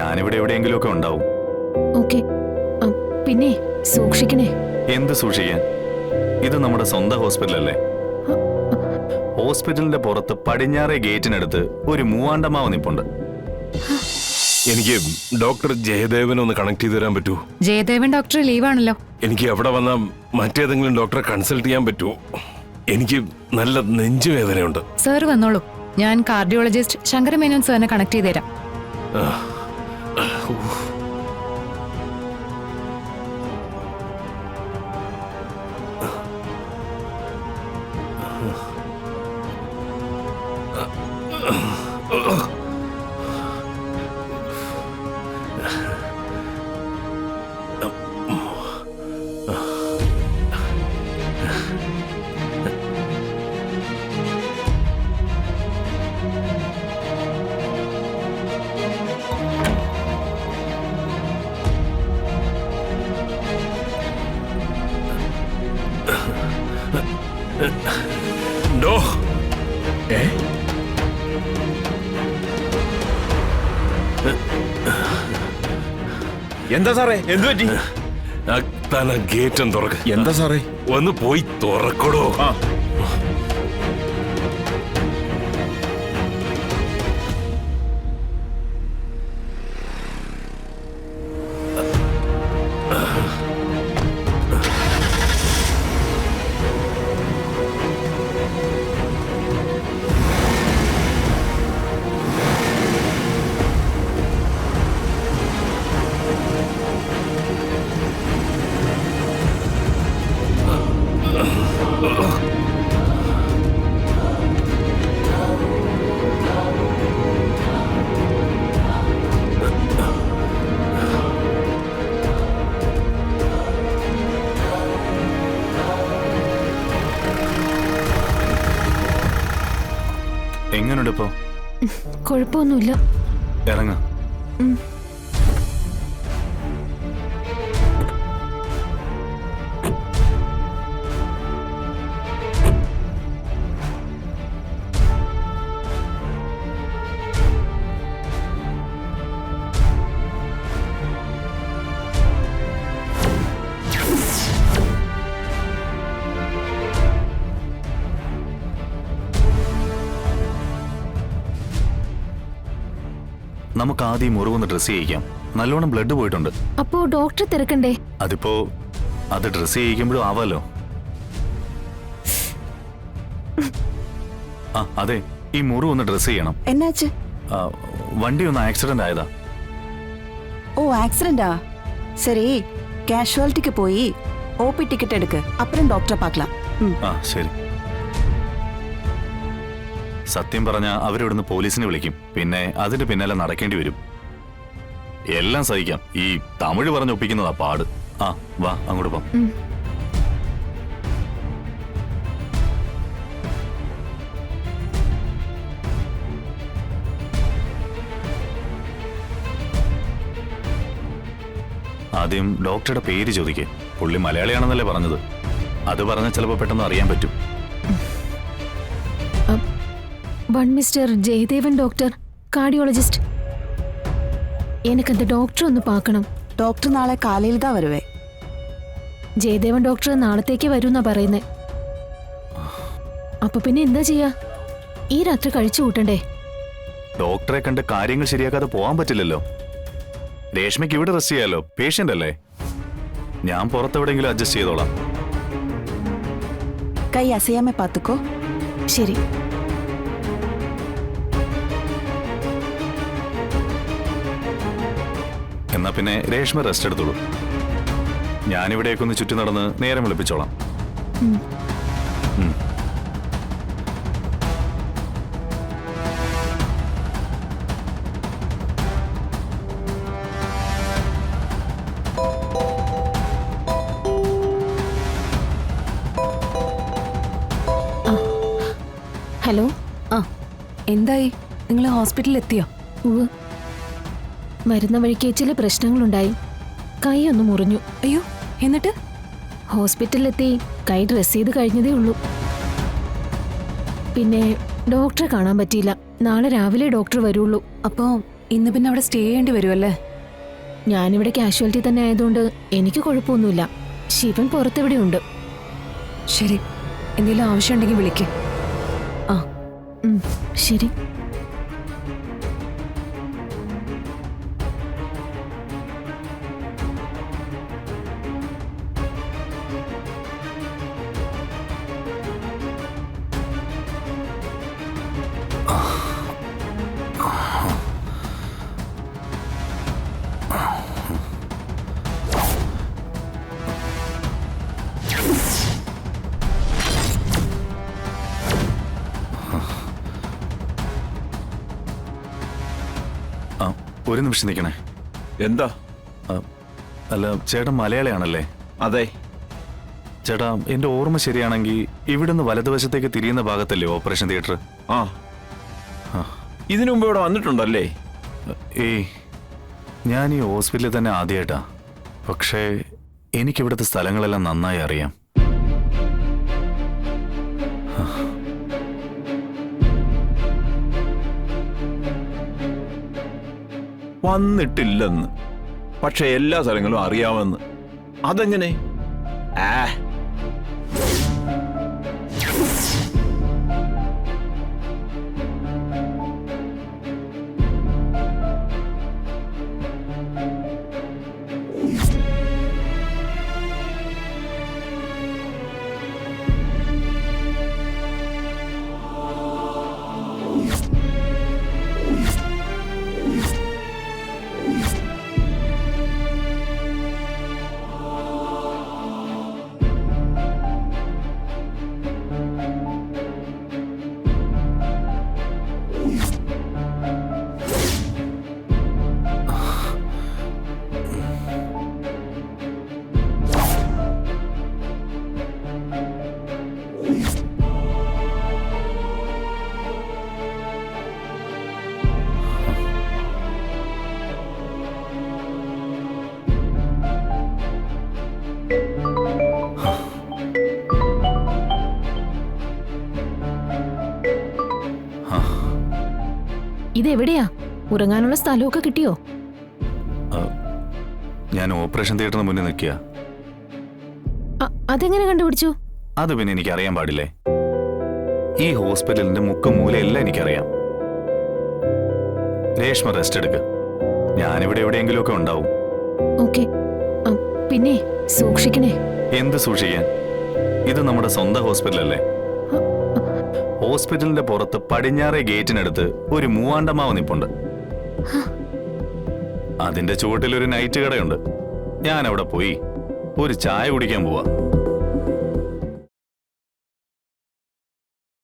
ഞാനിവിടെ എവിടെയെങ്കിലുമൊക്കെ ഉണ്ടാവും. ഓക്കെ, പിന്നെ സൂക്ഷിക്കണേ. എന്ത് സൂക്ഷിക്കാൻ? ഇത് നമ്മുടെ സ്വന്തം ഹോസ്പിറ്റലല്ലേ. ഹോസ്പിറ്റലിന്റെ പുറത്ത് പടിഞ്ഞാറേ ഗേറ്റിനടുത്ത് ഒരു മൂവാണ്ടമാവ് നിപ്പുണ്ട്. എനിക്ക് ഡോക്ടർ ജയദേവനെ ഒന്ന് കണക്ട് ചെയ്ത് തരാൻ പറ്റുമോ? ജയദേവൻ ഡോക്ടർ ലീവാണല്ലോ. എനിക്ക് അവിടെ വന്ന മറ്റേതെങ്കിലും ഡോക്ടറെ കൺസൾട്ട് ചെയ്യാൻ പറ്റുമോ? എനിക്ക് നല്ല നെഞ്ചുവേദനയുണ്ട്. സാർ വന്നോളൂ, ഞാൻ കാർഡിയോളജിസ്റ്റ് ശങ്കരമേനോൻ സാറിനെ കണക്ട് ചെയ്ത് തരാം. ഡോ എന്താ സാറേ, എന്തു പറ്റി? താന ഗേറ്റ് തുറക്ക. എന്താ സാറേ? ഒന്ന് പോയി തുറക്കടോ. എങ്ങനെയുണ്ട് ഇപ്പോ? കുഴപ്പമൊന്നുമില്ല. ഇറങ്ങ. നമുക്ക് ആദ്യം മുറിവൊന്ന് ഡ്രസ് ചെയ്യിക്കാം. നല്ലോണം ബ്ലഡ് പോയിട്ടുണ്ട്. അപ്പോ ഡോക്ടറെ തിരക്കണ്ടേ? അതിപ്പോ അത് ഡ്രസ് ചെയ്യിക്കുമ്പോഴും ആവാലോ. അതെ, ഈ മുറിവ് ഒന്ന് ഡ്രസ് ചെയ്യണം. എന്നാച്ച്? വണ്ടി ഒന്ന് ആക്സിഡന്റ് ആയതാ. ஓ ஆக்சிடென்டா? சரி, கேஷுவாலிட்டிக்கு போய் ஓபி டிக்கெட் எடுக்க, அப்புறம் டாக்டரை பார்க்கலாம். ശരി. സത്യം പറഞ്ഞ അവരിവിടുന്ന് പോലീസിനെ വിളിക്കും. പിന്നെ അതിന്റെ പിന്നാലെ നടക്കേണ്ടി വരും. എല്ലാം സഹിക്കാം. ഈ തമിഴ് പറഞ്ഞൊപ്പിക്കുന്നതാ പാട്. വാ അങ്ങോട്ട് പോ. ആദ്യം ഡോക്ടറുടെ പേര് ചോദിക്കേ. പുള്ളി മലയാളിയാണെന്നല്ലേ പറഞ്ഞത്. അത് പറഞ്ഞാൽ ചിലപ്പോൾ പെട്ടെന്ന് അറിയാൻ പറ്റും. Mister Jayadevan doctor, cardiologist. എനിക്ക് அந்த ഡോക്ടർ ഒന്ന് பார்க்கணும். ഡോക്ടർ നാളെ കാലയിൽ தான் വരുവേ. ജയദേവൻ ഡോക്ടർ നാളത്തേക്ക് വരുന്നാ പറയുന്നേ. അപ്പൊ പിന്നെ എന്താ ചെയ്യാ? ഈ രാത്രി കഴിച്ചു കൂട്ടണ്ടേ? ഡോക്ടറെ കണ്ട് കാര്യങ്ങൾ ശരിയാക്കാതെ പോകാൻ പറ്റില്ലല്ലോ. രേഷ്മയ്ക്ക് ഇവിടെ റെസ്റ്റ് ചെയ്യാലോ, പേഷ്യന്റ് അല്ലേ. ഞാൻ പുറത്തെവിടെയെങ്കിലും അഡ്ജസ്റ്റ് ചെയ്തോളാം. കൈ അസയാമേ പാത്തുക്കോ. ശരി. എന്നാ പിന്നെ രേഷ്മ റെസ്റ്റ് എടുത്തോളൂ. ഞാനിവിടേക്കൊന്ന് ചുറ്റി നടന്ന് നേരം വിളിപ്പിച്ചോളാം. ഹലോ. എന്തായി? നിങ്ങൾ ഹോസ്പിറ്റലിൽ എത്തിയോ? വരുന്ന വഴിക്ക് ചില പ്രശ്നങ്ങളുണ്ടായി. കൈ ഒന്ന് മുറിഞ്ഞു. അയ്യോ, എന്നിട്ട്? ഹോസ്പിറ്റലിലെത്തി കൈ ഡ്രസ് ചെയ്ത് കഴിഞ്ഞതേ ഉള്ളൂ. പിന്നെ ഡോക്ടറെ കാണാൻ പറ്റിയില്ല. നാളെ രാവിലെ ഡോക്ടർ വരുള്ളൂ. അപ്പോ ഇന്ന് പിന്നെ അവിടെ സ്റ്റേ ചെയ്യേണ്ടി വരുമല്ലേ? ഞാനിവിടെ കാഷ്വാലിറ്റി തന്നെ ആയതുകൊണ്ട് എനിക്ക് കുഴപ്പമൊന്നുമില്ല. ശിവൻ പുറത്തെവിടെയുണ്ട്. ശരി, എന്തെങ്കിലും ആവശ്യമുണ്ടെങ്കിൽ വിളിക്ക്. ആ ശരി. ആ, ഒരു നിമിഷം നിൽക്കണേ. എന്താ? ആ, അല്ല, ചേട്ടൻ മലയാളിയാണല്ലേ? അതെ. ചേട്ടാ, എന്റെ ഓർമ്മ ശരിയാണെങ്കിൽ ഇവിടുന്ന് വലതുവശത്തേക്ക് തിരിയുന്ന ഭാഗത്തല്ലേ ഓപ്പറേഷൻ തിയേറ്റർ? ആ, ഇതിനു മുമ്പ് ഇവിടെ വന്നിട്ടുണ്ടല്ലേ? ഏയ്, ഞാൻ ഈ ഹോസ്പിറ്റലിൽ തന്നെ ആദ്യമായിട്ടാ. പക്ഷേ എനിക്കിവിടുത്തെ സ്ഥലങ്ങളെല്ലാം നന്നായി അറിയാം. വന്നിട്ടില്ലെന്ന്, പക്ഷെ എല്ലാ സ്ഥലങ്ങളും അറിയാമെന്ന്. അതെങ്ങനെ? ഇതെവിടെയാ? ഉറങ്ങാനുള്ള സ്ഥലമൊക്കെ കിട്ടിയോ? ഞാൻ ഓപ്പറേഷൻ തിയേറ്ററിന് മുന്നിൽ നിൽക്കുക. അതെങ്ങനെ കണ്ടുപിടിച്ചു? അത് പിന്നെ എനിക്ക് അറിയാൻ പാടില്ലേ? ഈ ഹോസ്പിറ്റലിന്റെ മുക്കും മൂലയെല്ലാം എനിക്കറിയാം. രേഷ്മ റെസ്റ്റ് എടുക്ക്. ഞാനിവിടെ എവിടെയെങ്കിലും ഒക്കെ ഉണ്ടാവും. ഓക്കെ. പിന്നെ സൂക്ഷിക്കണേ. എന്ത് സൂക്ഷിക്കാൻ? ഇത് നമ്മുടെ സ്വന്തം ഹോസ്പിറ്റലല്ലേ? ഹോസ്പിറ്റലിന്റെ പുറത്ത് പടിഞ്ഞാറേ ഗേറ്റിനടുത്ത് ഒരു മൂവാണ്ടമാവ് നിപ്പുണ്ട്. അതിന്റെ ചുവട്ടിൽ ഒരു നൈറ്റ് കടയുണ്ട്. ഞാൻ അവിടെ പോയി ഒരു ചായ കുടിക്കാൻ പോവാ.